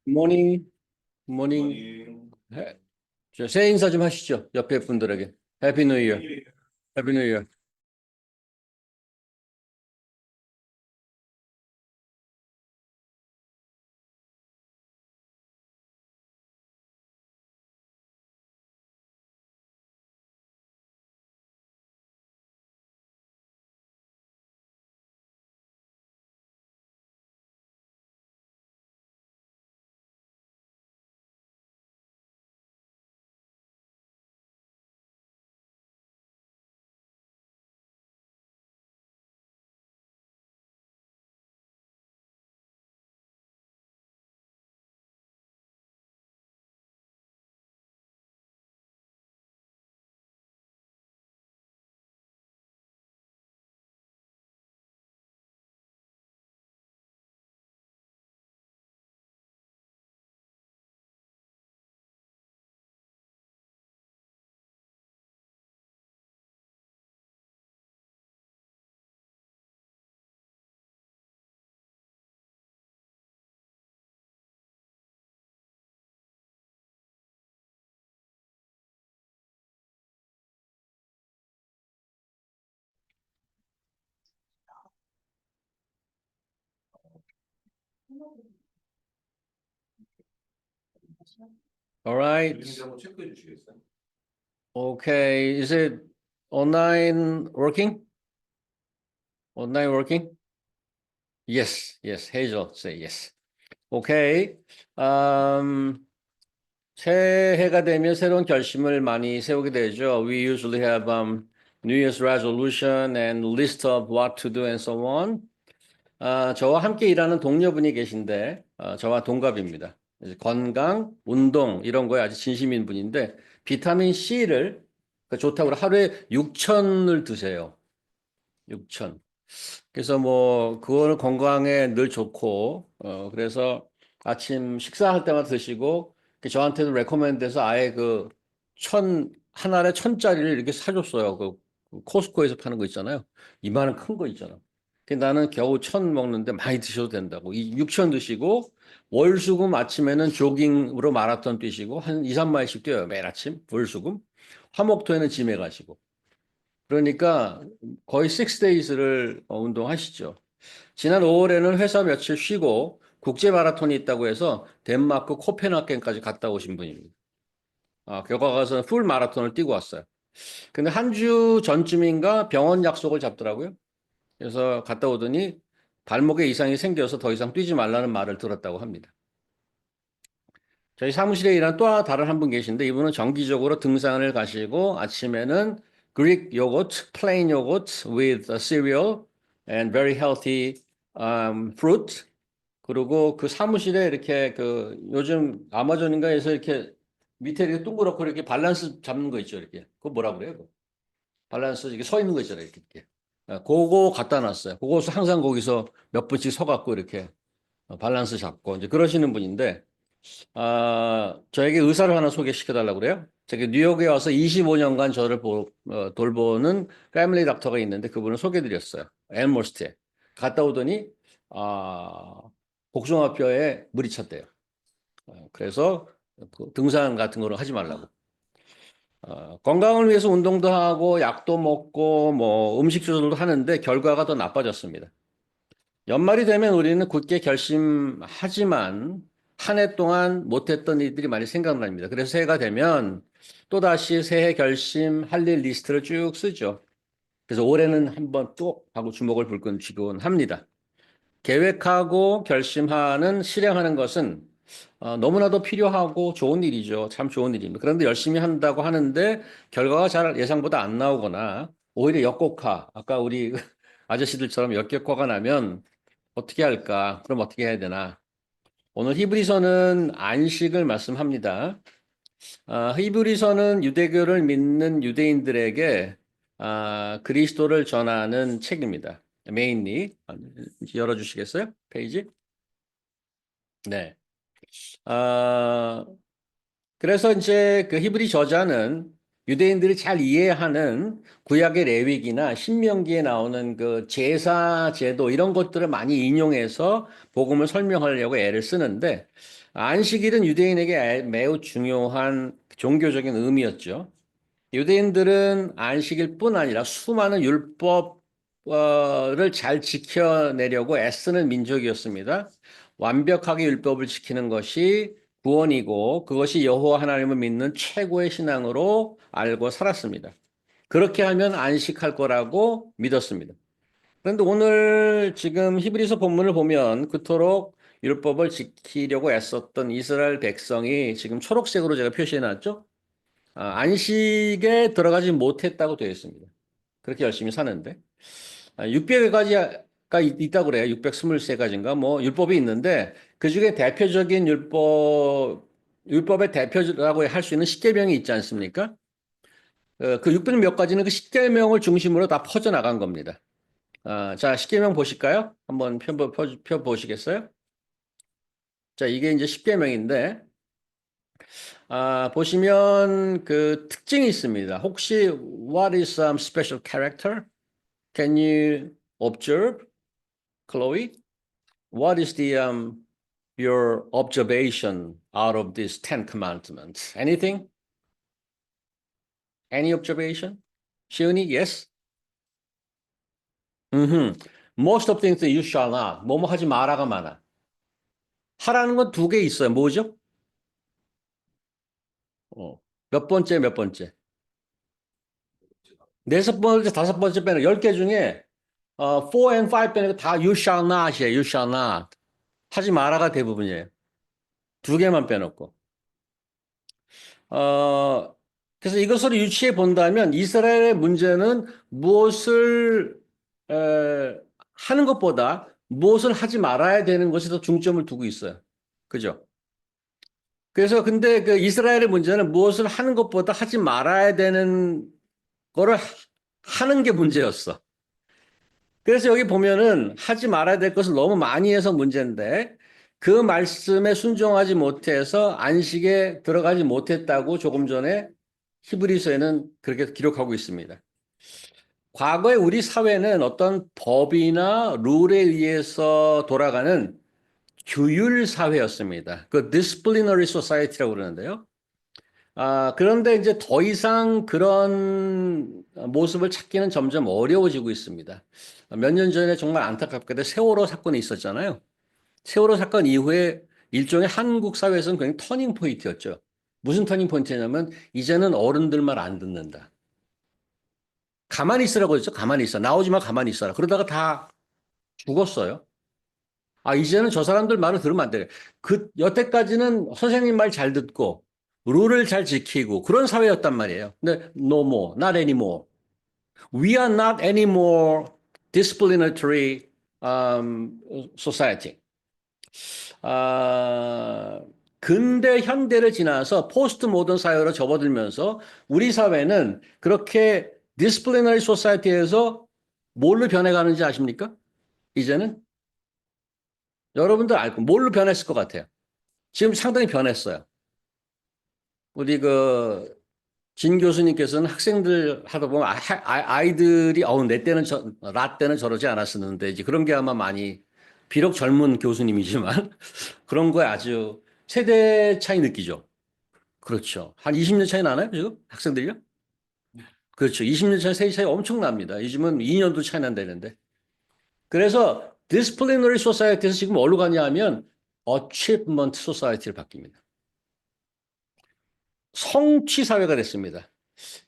모닝, 모닝. 저 새해 인사 좀 하시죠. 옆에 분들에게. 해피 뉴 이어. 해피 뉴 이어. All right. Okay. Is it online working? Online working? Yes. Yes. Hazel, say yes. Okay. Um, 새해가 되면 새로운 결심을 많이 세우게 되죠. We usually have New Year's resolution and list of what to do and so on. 저와 함께 일하는 동료분이 계신데, 저와 동갑입니다. 건강, 운동, 이런 거에 아주 진심인 분인데, 비타민 C를 좋다고 하루에 6천을 드세요. 6천. 그래서 뭐, 그거는 건강에 늘 좋고, 그래서 아침 식사할 때마다 드시고, 저한테도 레코멘드해서 아예 한 알에 1,000짜리를 이렇게 사줬어요. 그 코스코에서 파는 거 있잖아요. 이만한 큰 거 있잖아. 나는 겨우 1,000 먹는데 많이 드셔도 된다고. 6천 드시고, 월수금 아침에는 조깅으로 마라톤 뛰시고, 한 2, 3마일씩 뛰어요. 매일 아침. 월수금. 화목토에는 짐에 가시고. 그러니까 거의 6days를 운동하시죠. 지난 5월에는 회사 며칠 쉬고 국제 마라톤이 있다고 해서 덴마크 코펜하겐까지 갔다 오신 분입니다. 결과 가서 풀 마라톤을 뛰고 왔어요. 근데 한 주 전쯤인가 병원 약속을 잡더라고요. 그래서 갔다 오더니 발목에 이상이 생겨서 더 이상 뛰지 말라는 말을 들었다고 합니다. 저희 사무실에 일하는 또 다른 한 분 계신데 이분은 정기적으로 등산을 가시고 아침에는 Greek yogurt, plain yogurt with a cereal and very healthy fruit. 그리고 그 사무실에 이렇게 요즘 아마존인가에서 이렇게 밑에 이렇게 둥그렇고 이렇게 밸런스 잡는 거 있죠. 이렇게. 그거 뭐라 그래요? 그거? 밸런스 이렇게 서 있는 거 있잖아요. 이렇게. 그거 갖다 놨어요. 그거 항상 거기서 몇 분씩 서갖고 이렇게 밸런스 잡고 이제 그러시는 분인데 저에게 의사를 하나 소개시켜 달라고 그래요. 제가 뉴욕에 와서 25년간 저를 돌보는 패밀리 닥터가 있는데 그분을 소개해 드렸어요. 엘머스트에. 갔다 오더니, 아, 복숭아뼈에 물이 찼대요. 그래서 그 등산 같은 거를 하지 말라고. 건강을 위해서 운동도 하고 약도 먹고 뭐 음식 조절도 하는데 결과가 더 나빠졌습니다. 연말이 되면 우리는 굳게 결심하지만 한 해 동안 못했던 일들이 많이 생각납니다. 그래서 새해가 되면 또다시 새해 결심 할 일 리스트를 쭉 쓰죠. 그래서 올해는 한번 쭉 하고 주먹을 불끈 쥐곤 합니다. 계획하고 결심하는 실행하는 것은 너무나도 필요하고 좋은 일이죠. 참 좋은 일입니다. 그런데 열심히 한다고 하는데 결과가 잘 예상보다 안 나오거나 오히려 역곡화, 아까 우리 아저씨들처럼 역격화가 나면 어떻게 할까? 그럼 어떻게 해야 되나? 오늘 히브리서는 안식을 말씀합니다. 히브리서는 유대교를 믿는 유대인들에게 그리스도를 전하는 책입니다. 메인리 열어주시겠어요? 페이지? 네. 아, 그래서 이제 그 히브리 저자는 유대인들이 잘 이해하는 구약의 레위기나 신명기에 나오는 그 제사 제도 이런 것들을 많이 인용해서 복음을 설명하려고 애를 쓰는데 안식일은 유대인에게 매우 중요한 종교적인 의미였죠. 유대인들은 안식일뿐 아니라 수많은 율법을 잘 지켜내려고 애쓰는 민족이었습니다. 완벽하게 율법을 지키는 것이 구원이고 그것이 여호와 하나님을 믿는 최고의 신앙으로 알고 살았습니다. 그렇게 하면 안식할 거라고 믿었습니다. 그런데 오늘 지금 히브리서 본문을 보면 그토록 율법을 지키려고 애썼던 이스라엘 백성이 지금 초록색으로 제가 표시해 놨죠? 안식에 들어가지 못했다고 되어 있습니다. 그렇게 열심히 사는데. 600가지가 있다고 그래요. 623가지인가 뭐 율법이 있는데 그 중에 대표적인 율법의 대표라고 할 수 있는 십계명이 있지 않습니까? 그 600 몇 가지는 그 십계명을 중심으로 다 퍼져나간 겁니다. 자, 십계명 보실까요? 한번 펴 보시겠어요? 자, 이게 이제 십계명인데 보시면 그 특징이 있습니다. 혹시 what is some special character? Can you observe, Chloe? What is the your observation out of these Ten Commandments? Anything? Any observation? 시은이, yes? Most of things that you shall not. 뭐뭐 하지 마라가 많아. 하라는 건 두 개 있어요. 뭐죠? 몇 번째, 몇 번째? 네섯 번째, 다섯 번째 빼는 10개 중에 4 and 5 빼는 거다 you shall not이에요. You shall not. 하지 마라가 대부분이에요. 두 개만 빼놓고. 어, 그래서 이것을 유추해 본다면 이스라엘의 문제는 무엇을 하는 것보다 무엇을 하지 말아야 되는 것에 더 중점을 두고 있어요. 그죠? 그래서 근데 그 이스라엘의 문제는 무엇을 하는 것보다 하지 말아야 되는 거를 하는 게 문제였어. 그래서 여기 보면은 하지 말아야 될 것을 너무 많이 해서 문제인데 그 말씀에 순종하지 못해서 안식에 들어가지 못했다고 조금 전에 히브리서에는 그렇게 기록하고 있습니다. 과거에 우리 사회는 어떤 법이나 룰에 의해서 돌아가는 규율 사회였습니다. 그 disciplinary society라고 그러는데요. 그런데 이제 더 이상 그런 모습을 찾기는 점점 어려워지고 있습니다. 몇 년 전에 정말 안타깝게도 세월호 사건이 있었잖아요. 세월호 사건 이후에 일종의 한국 사회에서는 굉장히 터닝 포인트였죠. 무슨 터닝 포인트냐면 이제는 어른들 말 안 듣는다. 가만히 있으라고 했죠. 가만히 있어. 나오지 마, 가만히 있어라. 그러다가 다 죽었어요. 이제는 저 사람들 말을 들으면 안 돼. 여태까지는 선생님 말 잘 듣고, 룰을 잘 지키고, 그런 사회였단 말이에요. 근데, no more, not anymore. We are not anymore disciplinary society. 근대 현대를 지나서 포스트 모던 사회로 접어들면서 우리 사회는 그렇게 디스플리너리 소사이티에서 뭘로 변해가는지 아십니까? 이제는 여러분들 알고 뭘로 변했을 것 같아요. 지금 상당히 변했어요. 우리 진 교수님께서는 학생들 하다 보면 아이들이 내 때는 나 때는 저러지 않았었는데 이제 그런 게 아마 많이 비록 젊은 교수님이지만 그런 거에 아주 세대 차이 느끼죠. 그렇죠. 한 20년 차이 나나요, 지금? 학생들이요? 그렇죠. 20년 차이, 세대 차이 엄청납니다. 요즘은 2년도 차이 난다는데. 그래서 disciplinary society에서 지금 어디로 가냐 하면 achievement society로 바뀝니다. 성취 사회가 됐습니다.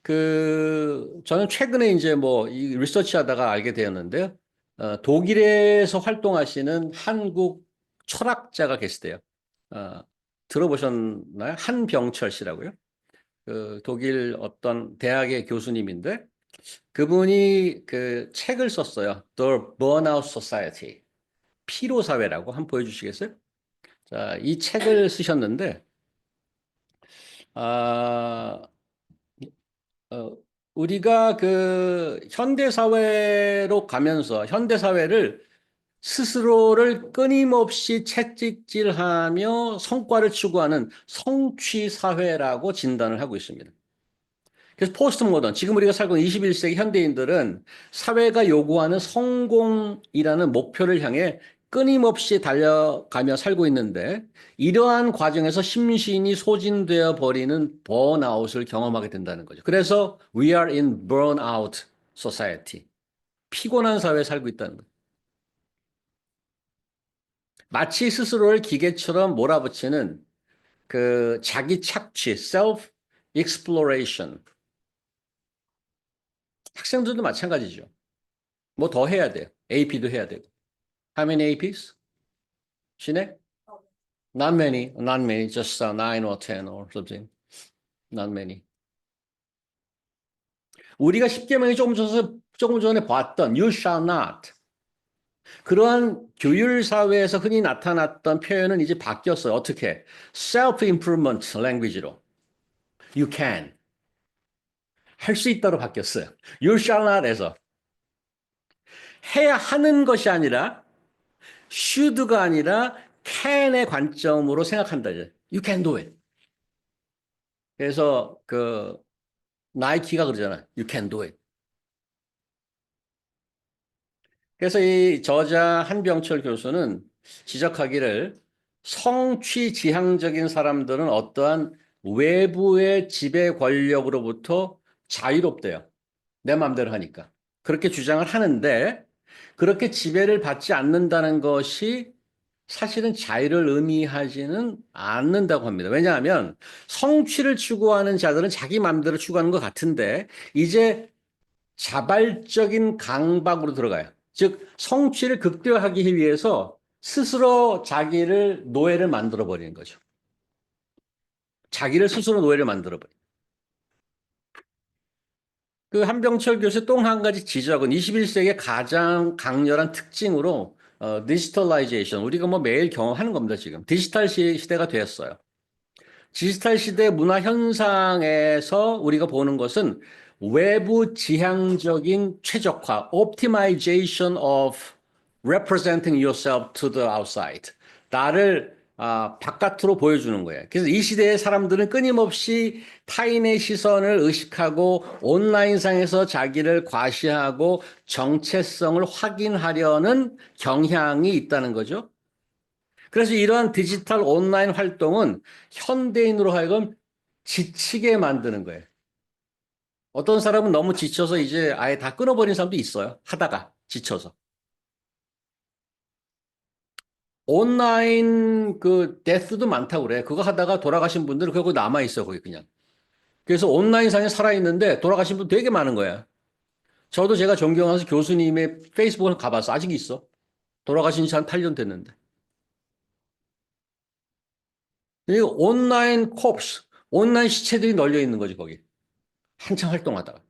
저는 최근에 이제 이 리서치 하다가 알게 되었는데요. 독일에서 활동하시는 한국 철학자가 계시대요. 들어보셨나요? 한병철 씨라고요. 독일 어떤 대학의 교수님인데 그분이 그 책을 썼어요. The Burnout Society. 피로 사회라고 한번 보여주시겠어요? 자, 이 책을 쓰셨는데 아, 우리가 현대 사회로 가면서 현대 사회를 스스로를 끊임없이 채찍질하며 성과를 추구하는 성취 사회라고 진단을 하고 있습니다. 그래서 포스트 모던, 지금 우리가 살고 있는 21세기 현대인들은 사회가 요구하는 성공이라는 목표를 향해 끊임없이 달려가며 살고 있는데 이러한 과정에서 심신이 소진되어 버리는 번아웃을 경험하게 된다는 거죠. 그래서 we are in burnout society. 피곤한 사회에 살고 있다는 거예요. 마치 스스로를 기계처럼 몰아붙이는 그 자기 착취, self exploration. 학생들도 마찬가지죠. 뭐 더 해야 돼요. AP도 해야 되고. How many APs? 신혜? Not many, not many, just 9 or 10 or something. Not many. 우리가 10계명이 조금 전에 봤던 you shall not. 그러한 규율 사회에서 흔히 나타났던 표현은 이제 바뀌었어요. 어떻게? self-improvement language로. You can. 할 수 있다로 바뀌었어요. You shall not에서. 해야 하는 것이 아니라 should가 아니라 can의 관점으로 생각한다. You can do it. 그래서 그 나이키가 그러잖아. You can do it. 그래서 이 저자 한병철 교수는 지적하기를 성취지향적인 사람들은 어떠한 외부의 지배 권력으로부터 자유롭대요. 내 마음대로 하니까. 그렇게 주장을 하는데 그렇게 지배를 받지 않는다는 것이 사실은 자유를 의미하지는 않는다고 합니다. 왜냐하면 성취를 추구하는 자들은 자기 마음대로 추구하는 것 같은데 이제 자발적인 강박으로 들어가요. 즉 성취를 극대화하기 위해서 스스로 자기를 노예를 만들어 버리는 거죠. 자기를 스스로 노예를 만들어 버려요. 그 한병철 교수의 또 한 가지 지적은 21세기의 가장 강렬한 특징으로 디지털라이제이션, 우리가 뭐 매일 경험하는 겁니다, 지금. 디지털 시대가 되었어요. 디지털 시대 문화 현상에서 우리가 보는 것은 외부 지향적인 최적화, optimization of representing yourself to the outside. 나를 바깥으로 보여주는 거예요. 그래서 이 시대의 사람들은 끊임없이 타인의 시선을 의식하고 온라인상에서 자기를 과시하고 정체성을 확인하려는 경향이 있다는 거죠. 그래서 이러한 디지털 온라인 활동은 현대인으로 하여금 지치게 만드는 거예요. 어떤 사람은 너무 지쳐서 이제 아예 다 끊어버린 사람도 있어요. 하다가 지쳐서. 온라인 그 데스도 많다고 그래. 그거 하다가 돌아가신 분들은 그거 남아 있어 거기 그냥. 그래서 온라인상에 살아있는데 돌아가신 분 되게 많은 거야. 저도 제가 존경하는 교수님의 페이스북을 가봤어. 아직 있어. 돌아가신 지 한 8년 됐는데. 그리고 온라인 콥스, 온라인 시체들이 널려 있는 거지 거기. 한창 활동하다가.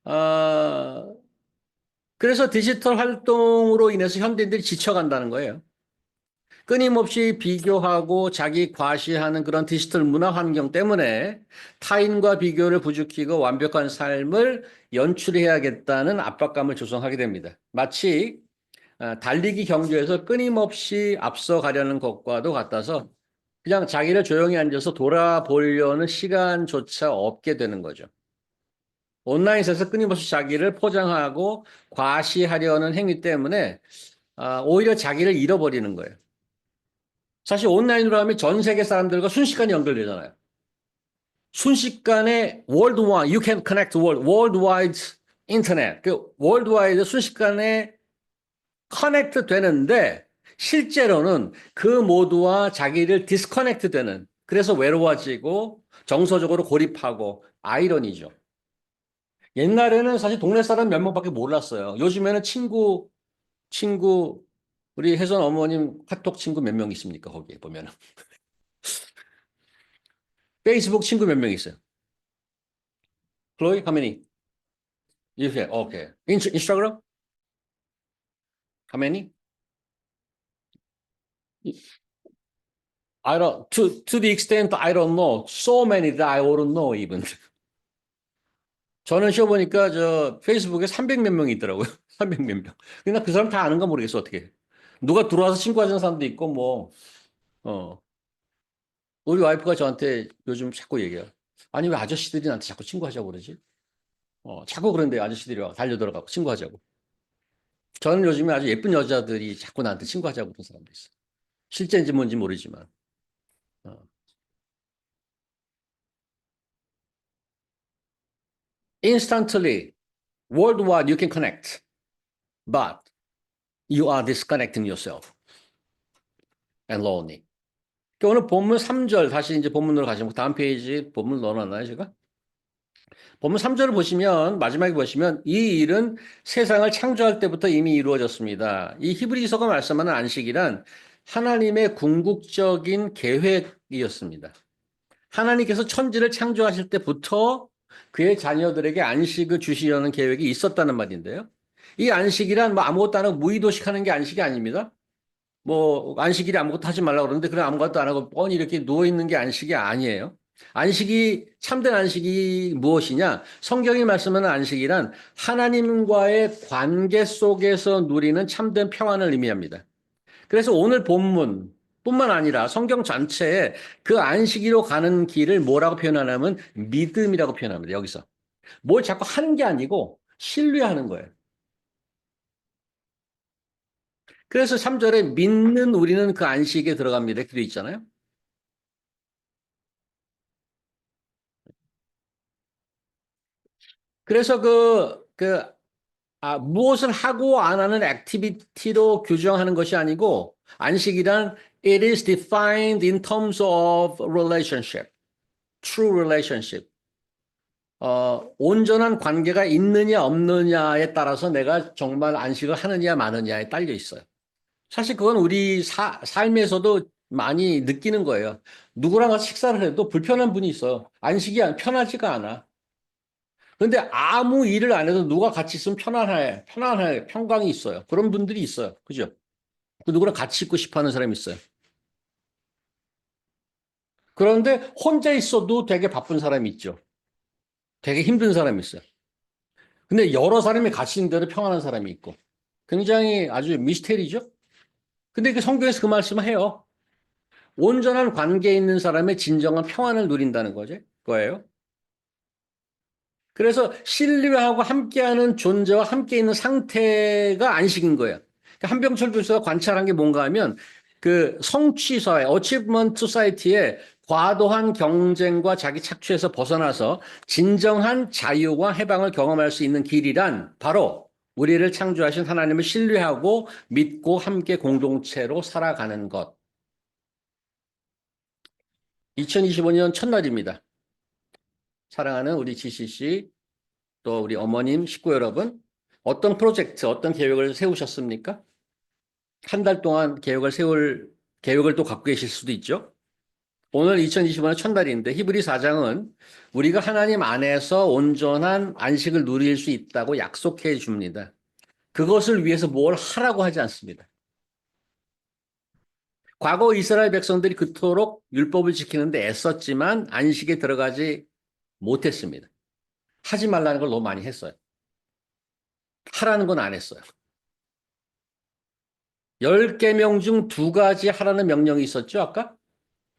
아, 그래서 디지털 활동으로 인해서 현대인들이 지쳐간다는 거예요. 끊임없이 비교하고 자기 과시하는 그런 디지털 문화 환경 때문에 타인과 비교를 부추기고 완벽한 삶을 연출해야겠다는 압박감을 조성하게 됩니다. 마치 달리기 경주에서 끊임없이 앞서가려는 것과도 같아서 그냥 자기를 조용히 앉아서 돌아보려는 시간조차 없게 되는 거죠. 온라인에서 끊임없이 자기를 포장하고 과시하려는 행위 때문에 오히려 자기를 잃어버리는 거예요. 사실 온라인으로 하면 전 세계 사람들과 순식간에 연결되잖아요. 순식간에 worldwide, you can connect worldwide 인터넷, 그 worldwide 순식간에 커넥트 되는데 실제로는 그 모두와 자기를 디스커넥트 되는, 그래서 외로워지고 정서적으로 고립하고 아이러니죠. 옛날에는 사실 동네 사람 몇 명밖에 몰랐어요. 요즘에는 친구, 우리 혜선 어머님 카톡 친구 몇 명 있습니까? 거기에 보면은. 페이스북 친구 몇 명 있어요? Chloe, how many? You have, okay. Instagram? How many? I don't, to the extent I don't know. So many that I wouldn't know even. 저는 쉬어보니까 저 페이스북에 300 몇 명이 있더라고요. 300 몇 명. 근데 그 사람 다 아는가 모르겠어, 어떻게. 누가 들어와서 친구하자는 사람도 있고, 뭐, 우리 와이프가 저한테 요즘 자꾸 얘기해요. 아니, 왜 아저씨들이 나한테 자꾸 친구하자고 그러지? 자꾸 그런데 아저씨들이 와 달려들어가고 친구하자고. 저는 요즘에 아주 예쁜 여자들이 자꾸 나한테 친구하자고 그런 사람도 있어요. 실제인지 뭔지 모르지만. 어. Instantly, worldwide, you can connect, but you are disconnecting yourself and lonely. 그러니까 오늘 본문 3절, 다시 이제 본문으로 가시면 다음 페이지 본문 넣어놨나요, 제가? 본문 3절을 보시면, 마지막에 보시면, 이 일은 세상을 창조할 때부터 이미 이루어졌습니다. 이 히브리서가 말씀하는 안식이란 하나님의 궁극적인 계획이었습니다. 하나님께서 천지를 창조하실 때부터 그의 자녀들에게 안식을 주시려는 계획이 있었다는 말인데요. 이 안식이란 뭐 아무것도 안 하고 무의도식 하는 게 안식이 아닙니다. 뭐 안식일에 아무것도 하지 말라고 그러는데 그럼 아무것도 안 하고 뻔히 이렇게 누워 있는 게 안식이 아니에요. 안식이 참된 안식이 무엇이냐? 성경이 말씀하는 안식이란 하나님과의 관계 속에서 누리는 참된 평안을 의미합니다. 그래서 오늘 본문 뿐만 아니라 성경 전체에 그 안식일로 가는 길을 뭐라고 표현하냐면 믿음이라고 표현합니다. 여기서. 뭘 자꾸 하는 게 아니고 신뢰하는 거예요. 그래서 3절에 믿는 우리는 그 안식에 들어갑니다. 이렇게 되어 있잖아요. 그래서 무엇을 하고 안 하는 액티비티로 규정하는 것이 아니고 안식이란 it is defined in terms of relationship, true relationship. 온전한 관계가 있느냐 없느냐에 따라서 내가 정말 안식을 하느냐 마느냐에 딸려 있어요. 사실 그건 우리 삶에서도 많이 느끼는 거예요. 누구랑 같이 식사를 해도 불편한 분이 있어요. 안식이 편하지가 않아. 그런데 아무 일을 안 해도 누가 같이 있으면 편안해, 평강이 있어요. 그런 분들이 있어요. 그죠? 그 누구랑 같이 있고 싶어 하는 사람이 있어요. 그런데 혼자 있어도 되게 바쁜 사람이 있죠. 되게 힘든 사람이 있어요. 근데 여러 사람이 같이 있는 대로 평안한 사람이 있고. 굉장히 아주 미스테리죠? 근데 그 성경에서 그 말씀을 해요. 온전한 관계에 있는 사람의 진정한 평안을 누린다는 거예요. 그래서 신뢰하고 함께하는 존재와 함께 있는 상태가 안식인 거예요. 그러니까 한병철 교수가 관찰한 게 뭔가 하면 그 성취 사회, 어치브먼트 소사이티의 과도한 경쟁과 자기 착취에서 벗어나서 진정한 자유와 해방을 경험할 수 있는 길이란 바로 우리를 창조하신 하나님을 신뢰하고 믿고 함께 공동체로 살아가는 것. 2025년 첫날입니다. 사랑하는 우리 GCC 또 우리 어머님, 식구 여러분, 어떤 프로젝트, 어떤 계획을 세우셨습니까? 한 달 동안 계획을 또 갖고 계실 수도 있죠. 오늘 2025년 첫날인데 히브리 4장은 우리가 하나님 안에서 온전한 안식을 누릴 수 있다고 약속해 줍니다. 그것을 위해서 뭘 하라고 하지 않습니다. 과거 이스라엘 백성들이 그토록 율법을 지키는데 애썼지만 안식에 들어가지 못했습니다. 하지 말라는 걸 너무 많이 했어요. 하라는 건 안 했어요. 10계명 중 2가지 하라는 명령이 있었죠, 아까?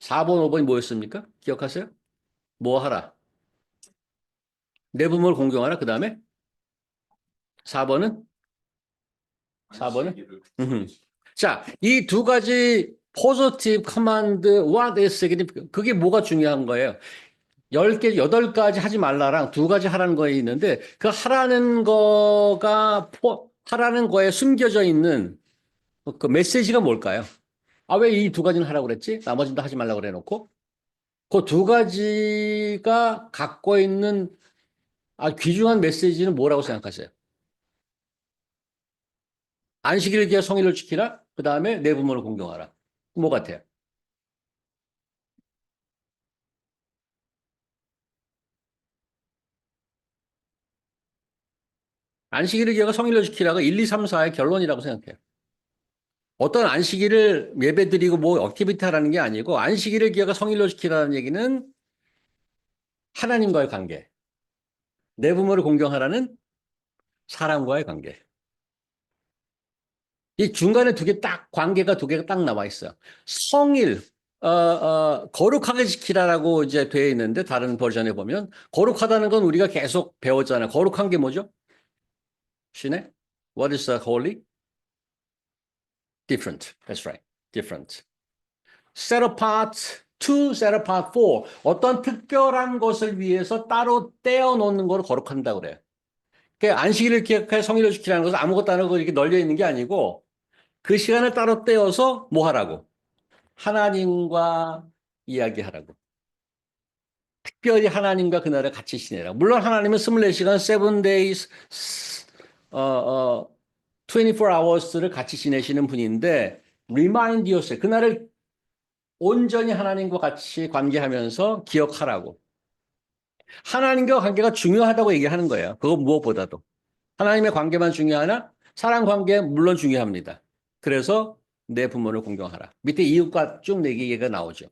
4번, 5번이 뭐였습니까? 기억하세요? 뭐 하라? 내 부모를 공경하라. 그 다음에 4번은? 4번은? 자, 이 2가지 positive command, what is significant? 그게 뭐가 중요한 거예요? 10개, 8가지 하지 말라랑 2가지 하라는 거에 있는데 그 하라는 거에 숨겨져 있는 그 메시지가 뭘까요? 아, 왜 이 2가지는 하라고 그랬지? 나머지는 다 하지 말라고 그래 놓고 그 2가지가 갖고 있는 귀중한 메시지는 뭐라고 생각하세요? 안식일을 기하 성일을 지키라. 그 다음에 내 부모를 공경하라. 뭐 같아요? 안식일을 기하가 성일을 지키라가 1, 2, 3, 4의 결론이라고 생각해요. 어떤 안식일을 예배드리고 뭐 액티비티 하라는 게 아니고 안식일을 기하가 성일로 지키라는 얘기는 하나님과의 관계. 내 부모를 공경하라는 사람과의 관계. 이 중간에 관계가 2개가 딱 나와 있어요. 성일. 거룩하게 지키라라고 이제 되어 있는데 다른 버전에 보면 거룩하다는 건 우리가 계속 배웠잖아요. 거룩한 게 뭐죠? 신의? What is holy? Different. That's right. Different. Set apart to set apart for 어떤 특별한 것을 위해서 따로 떼어 놓는 걸 거룩한다 그래요. 그 안식일을 기억해 성일을 지키라는 것은 아무것도 안 하고 이렇게 널려 있는 게 아니고 그 시간을 따로 떼어서 뭐 하라고? 하나님과 이야기하라고. 특별히 하나님과 그날을 같이 지내라. 물론 하나님은 24시간, 7 days, 24 hours를 같이 지내시는 분인데 remind yourself. 그날을 온전히 하나님과 같이 관계하면서 기억하라고. 하나님과 관계가 중요하다고 얘기하는 거예요. 그거 무엇보다도. 하나님의 관계만 중요하나? 사랑 관계 물론 중요합니다. 그래서 내 부모를 공경하라. 밑에 이웃과 쭉 얘기가 나오죠.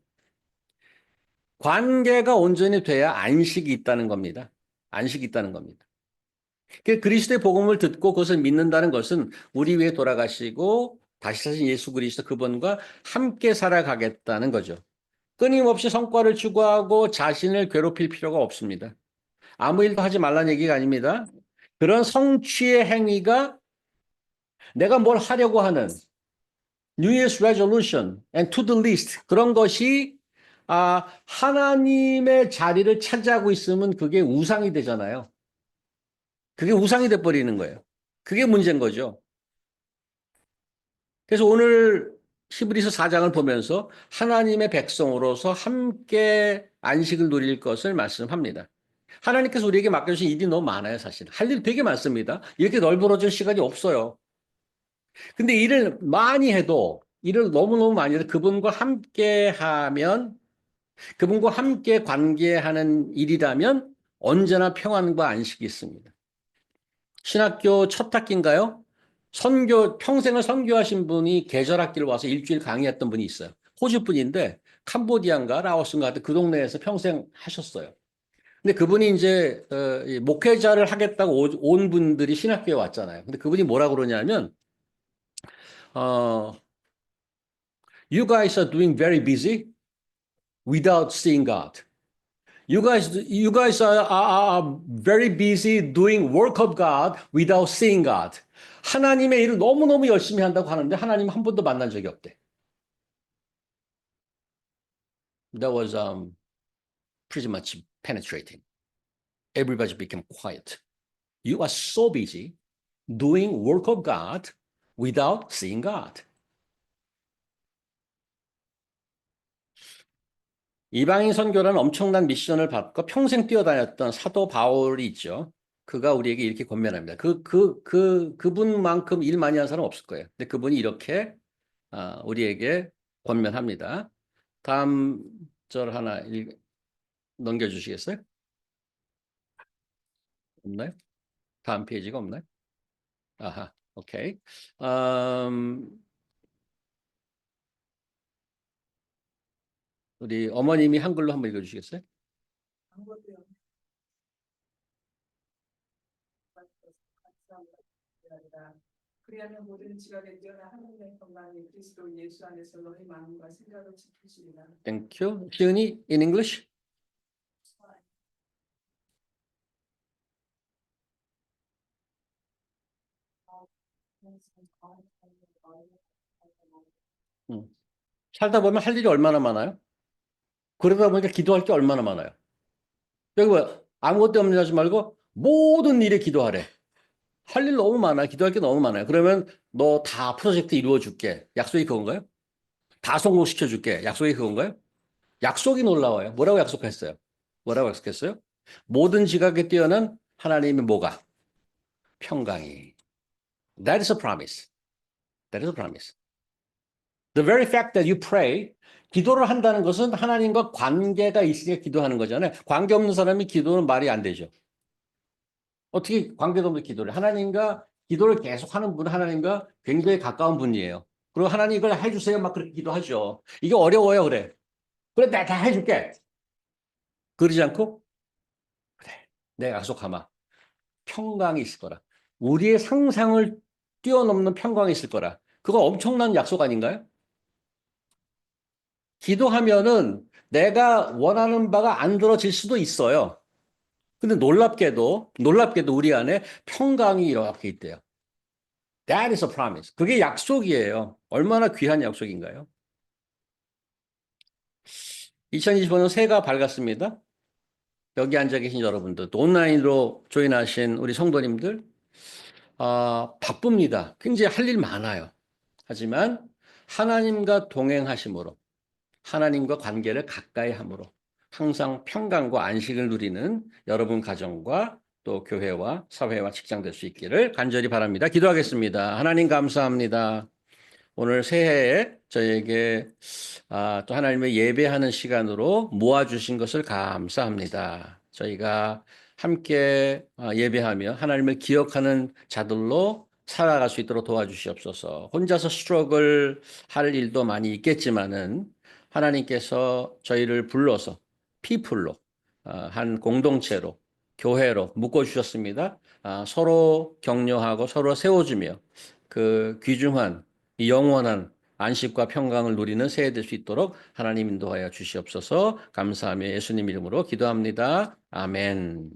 관계가 온전히 돼야 안식이 있다는 겁니다. 안식이 있다는 겁니다. 그리스도의 복음을 듣고 그것을 믿는다는 것은 우리 위해 돌아가시고 다시 사신 예수 그리스도 그분과 함께 살아가겠다는 거죠. 끊임없이 성과를 추구하고 자신을 괴롭힐 필요가 없습니다. 아무 일도 하지 말라는 얘기가 아닙니다. 그런 성취의 행위가 내가 뭘 하려고 하는 New Year's resolution and to-do list 그런 것이 하나님의 자리를 차지하고 있으면 그게 우상이 되잖아요. 그게 우상이 돼버리는 거예요. 그게 문제인 거죠. 그래서 오늘 히브리서 4장을 보면서 하나님의 백성으로서 함께 안식을 누릴 것을 말씀합니다. 하나님께서 우리에게 맡겨주신 일이 너무 많아요, 사실. 할 일 되게 많습니다. 이렇게 널브러질 시간이 없어요. 근데 일을 많이 해도, 일을 너무너무 많이 해도 그분과 함께 하면, 그분과 함께 관계하는 일이라면 언제나 평안과 안식이 있습니다. 신학교 첫 학기인가요? 평생을 선교하신 분이 계절학기를 와서 일주일 강의했던 분이 있어요. 호주 분인데, 캄보디아인가 라오스인가 하여튼 그 동네에서 평생 하셨어요. 근데 그분이 이제, 이 목회자를 하겠다고 온 분들이 신학교에 왔잖아요. 근데 그분이 뭐라 그러냐면, 어, You guys are doing very busy without seeing God. You guys are very busy doing work of God without seeing God. 하나님의 일을 너무너무 열심히 한다고 하는데 하나님 한 번도 만난 적이 없대. That was pretty much penetrating. Everybody became quiet. You are so busy doing work of God without seeing God. 이방인 선교라는 엄청난 미션을 받고 평생 뛰어다녔던 사도 바울이 있죠. 그가 우리에게 이렇게 권면합니다. 그분만큼 일 많이 한 사람 없을 거예요. 근데 그분이 이렇게 우리에게 권면합니다. 다음 절 하나 넘겨주시겠어요? 없나요? 다음 페이지가 없나요? 아하, 오케이. 우리 어머님이 한글로 한번 읽어주시겠어요? 그리하면 모든 지각에 뛰어나 하나님의 평강이 그리스도 예수 안에서 너희 마음과 생각을 지키시리라. Thank you. 시은이 in English? 살다 보면 할 일이 얼마나 많아요? 그러다 보니까 기도할 게 얼마나 많아요? 여기 뭐 아무것도 없는 하지 말고 모든 일에 기도하래. 할 일 너무 많아. 기도할 게 너무 많아요. 그러면 너 다 프로젝트 이루어 줄게. 약속이 그건가요? 다 성공시켜 줄게. 약속이 그건가요? 약속이 놀라워요. 뭐라고 약속했어요? 뭐라고 약속했어요? 모든 지각에 뛰어난 하나님의 뭐가? 평강이. That is a promise. That is a promise. The very fact that you pray, 기도를 한다는 것은 하나님과 관계가 있으니까 기도하는 거잖아요. 관계 없는 사람이 기도는 말이 안 되죠. 어떻게 관계도 없는 기도를 하나님과 기도를 계속하는 분은 하나님과 굉장히 가까운 분이에요. 그리고 하나님 이걸 해주세요 막 그렇게 기도하죠. 이게 어려워요 그래. 그래 내가 다 해줄게. 그러지 않고 그래 내가 약속하마. 평강이 있을 거라. 우리의 상상을 뛰어넘는 평강이 있을 거라. 그거 엄청난 약속 아닌가요? 기도하면은 내가 원하는 바가 안 들어질 수도 있어요. 근데 놀랍게도 우리 안에 평강이 이렇게 있대요. That is a promise. 그게 약속이에요. 얼마나 귀한 약속인가요? 2025년 새해가 밝았습니다. 여기 앉아 계신 여러분들, 또 온라인으로 조인하신 우리 성도님들, 바쁩니다. 굉장히 할 일 많아요. 하지만 하나님과 동행하심으로, 하나님과 관계를 가까이 함으로 항상 평강과 안식을 누리는 여러분 가정과 또 교회와 사회와 직장 될 수 있기를 간절히 바랍니다. 기도하겠습니다. 하나님 감사합니다. 오늘 새해에 저에게 또 하나님의 예배하는 시간으로 모아주신 것을 감사합니다. 저희가 함께 예배하며 하나님을 기억하는 자들로 살아갈 수 있도록 도와주시옵소서. 혼자서 스트러글 할 일도 많이 있겠지만은 하나님께서 저희를 불러서 피플로 한 공동체로 교회로 묶어주셨습니다. 서로 격려하고 서로 세워주며 그 귀중한 이 영원한 안식과 평강을 누리는 새해 될 수 있도록 하나님 인도하여 주시옵소서. 감사하며 예수님 이름으로 기도합니다. 아멘.